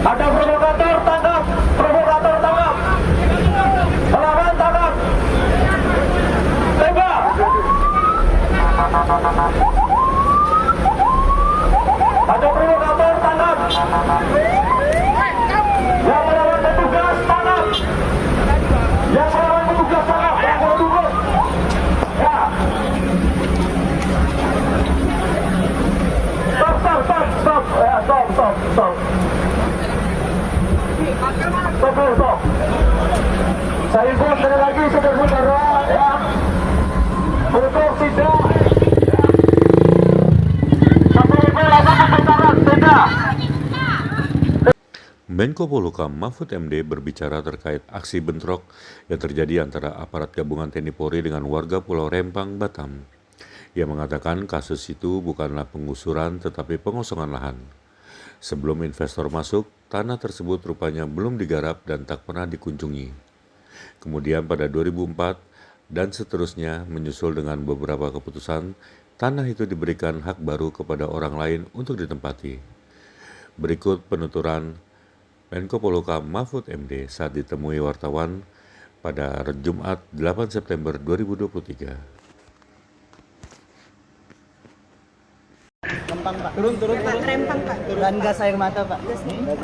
Ada provokator, tangkap! Provokator, tangkap! Melawan, tangkap! Tembak! Ada provokator, tangkap! Yang melawan petugas, tangkap! Yang melawan petugas, tangkap! Yang petugas! Ya! Stop! Ya, stop! Stop. Saya pun sekali lagi saudara-saudara ya, untuk tidak sampai melakukan pembegalan tidak. Menko Polhukam Mahfud MD berbicara terkait aksi bentrok yang terjadi antara aparat gabungan TNI Polri dengan warga Pulau Rempang, Batam. Ia mengatakan kasus itu bukanlah penggusuran tetapi pengosongan lahan. Sebelum investor masuk, tanah tersebut rupanya belum digarap dan tak pernah dikunjungi. Kemudian pada 2004 dan seterusnya menyusul dengan beberapa keputusan, tanah itu diberikan hak baru kepada orang lain untuk ditempati. Berikut penuturan Menko Polhukam Mahfud MD saat ditemui wartawan pada Jumat 8 September 2023. Rempang Pak, turun Rempang Pak, dan gas air mata Pak.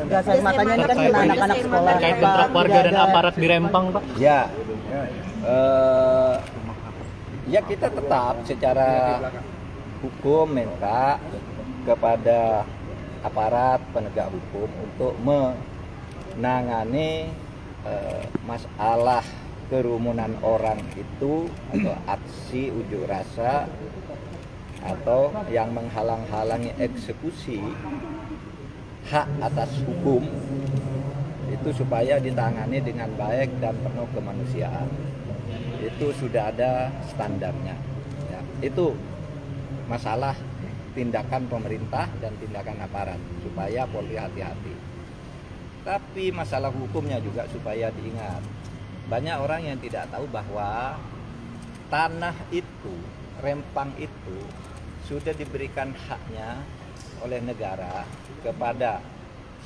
Gas air matanya ini kan kena anak-anak sekolah. Terkait bentrok warga dan aparat di Rempang Pak. Ya kita tetap secara hukum minta kepada aparat penegak hukum untuk menangani masalah kerumunan orang itu atau aksi unjuk rasa atau yang menghalang-halangi eksekusi hak atas hukum itu supaya ditangani dengan baik dan penuh kemanusiaan. Itu sudah ada standarnya ya. Itu masalah tindakan pemerintah dan tindakan aparat supaya Polri hati-hati. Tapi masalah hukumnya juga supaya diingat. Banyak orang yang tidak tahu bahwa tanah itu, Rempang itu sudah diberikan haknya oleh negara kepada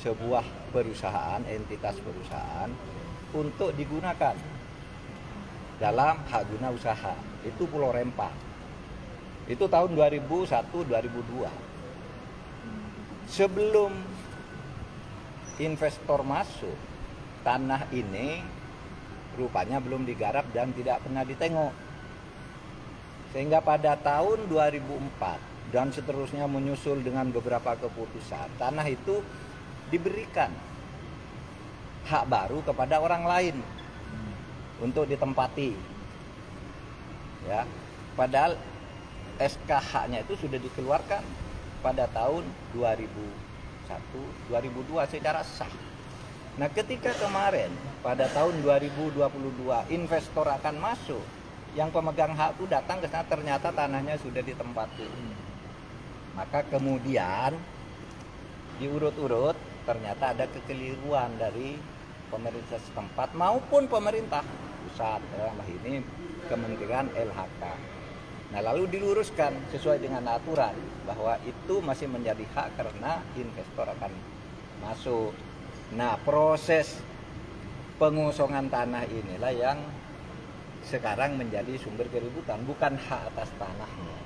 sebuah perusahaan, entitas perusahaan untuk digunakan dalam hak guna usaha. Itu Pulau Rempang. Itu tahun 2001-2002. Sebelum investor masuk, tanah ini rupanya belum digarap dan tidak pernah ditengok. Sehingga pada tahun 2004 dan seterusnya menyusul dengan beberapa keputusan, tanah itu diberikan hak baru kepada orang lain untuk ditempati. Ya, padahal SK haknya itu sudah dikeluarkan pada tahun 2001-2002 secara sah. Nah, ketika kemarin pada tahun 2022 investor akan masuk, yang pemegang hak itu datang ke sana, ternyata tanahnya sudah ditempati. Maka kemudian diurut-urut ternyata ada kekeliruan dari pemerintah setempat maupun pemerintah pusat, dalam ini Kementerian LHK. Nah, lalu diluruskan sesuai dengan aturan bahwa itu masih menjadi hak karena investor akan masuk. Nah, proses pengosongan tanah inilah yang sekarang menjadi sumber keributan, bukan hak atas tanahnya,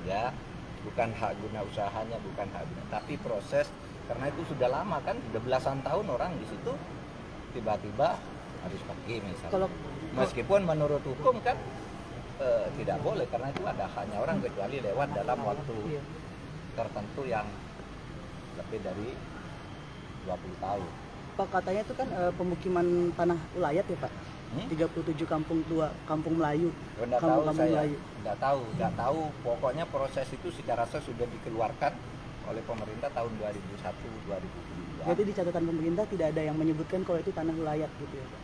ya, bukan hak guna usahanya, bukan hak guna, tapi proses, karena itu sudah lama kan, sudah belasan tahun orang di situ, tiba-tiba harus pergi misalnya. Meskipun menurut hukum kan tidak boleh karena itu ada haknya orang kecuali lewat dalam waktu tertentu yang lebih dari 20 tahun. Pak, katanya itu kan pemukiman tanah ulayat ya Pak? 37 kampung tua, kampung Melayu. Enggak tahu. Pokoknya proses itu secara sah sudah dikeluarkan oleh pemerintah tahun 2001-2002. Jadi di catatan pemerintah tidak ada yang menyebutkan kalau itu tanah ulayat gitu ya Pak?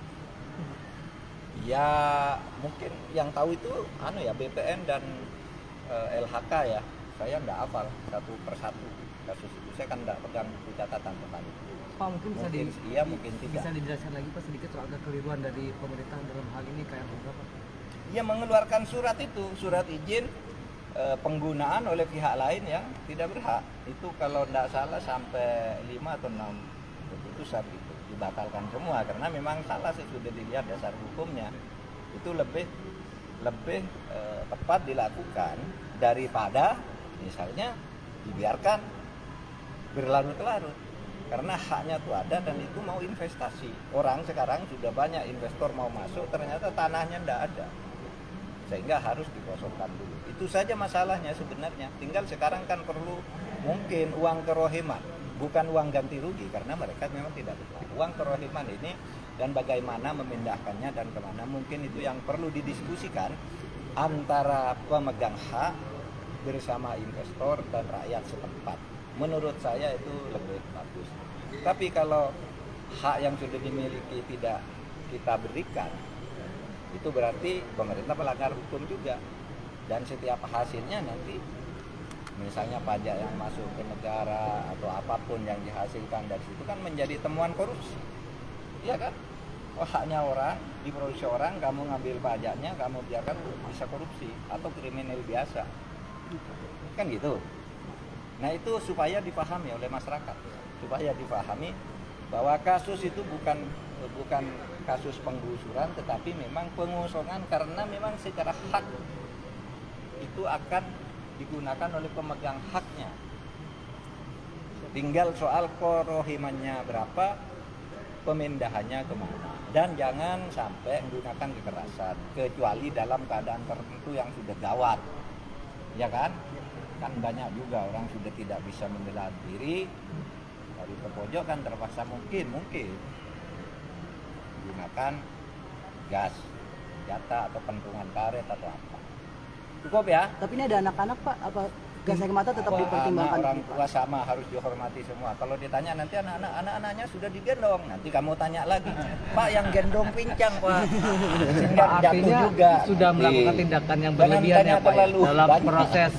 Ya mungkin yang tahu itu BPN dan LHK ya, saya nggak hafal satu persatu kasus itu. Saya kan nggak pegang buku catatan tentang itu. Pak, mungkin Mungkin iya, mungkin tidak. bisa dijelaskan lagi Pak sedikit soal kekeliruan dari pemerintah dalam hal ini kayak apa? Ia mengeluarkan surat itu, surat izin penggunaan oleh pihak lain yang tidak berhak. Itu kalau tidak salah sampai 5 atau 6 keputusan itu dibatalkan semua karena memang salah sesudah dilihat dasar hukumnya. Itu lebih tepat dilakukan daripada misalnya dibiarkan berlarut-larut. Karena haknya itu ada dan itu mau investasi. Orang sekarang sudah banyak investor mau masuk, ternyata tanahnya tidak ada. Sehingga harus dikosongkan dulu. Itu saja masalahnya sebenarnya. Tinggal sekarang kan perlu mungkin uang kerohiman, bukan uang ganti rugi karena mereka memang tidak berhak. Uang kerohiman ini dan bagaimana memindahkannya dan kemana, mungkin itu yang perlu didiskusikan antara pemegang hak bersama investor dan rakyat setempat. Menurut saya itu lebih bagus. Tapi kalau hak yang sudah dimiliki tidak kita berikan, itu berarti pemerintah melanggar hukum juga. Dan setiap hasilnya nanti misalnya pajak yang masuk ke negara atau apapun yang dihasilkan dari situ kan menjadi temuan korupsi. Iya kan? Oh, haknya orang, diproduksi orang, kamu ngambil pajaknya, kamu biarkan bisa korupsi atau kriminal biasa. Kan gitu. Nah, itu supaya dipahami oleh masyarakat, supaya dipahami bahwa kasus itu bukan kasus penggusuran tetapi memang pengosongan karena memang secara hak itu akan digunakan oleh pemegang haknya. Tinggal soal kerohimannya berapa, pemindahannya kemana. Dan jangan sampai menggunakan kekerasan kecuali dalam keadaan tertentu yang sudah gawat, ya kan? Kan banyak juga orang sudah tidak bisa membela diri, dari terpojok kan terpaksa mungkin gunakan gas, senjata atau pentungan karet atau apa. Cukup ya? Tapi ini ada anak-anak Pak, apa gas air mata tetap dipertimbangkan? Orang tua sama harus dihormati semua. Kalau ditanya nanti anak-anaknya sudah digendong, nanti kamu tanya lagi, Pak yang gendong pincang Pak, sehingga jatuh juga. Sudah melakukan tindakan yang berlebihan ya Pak ya, dalam proses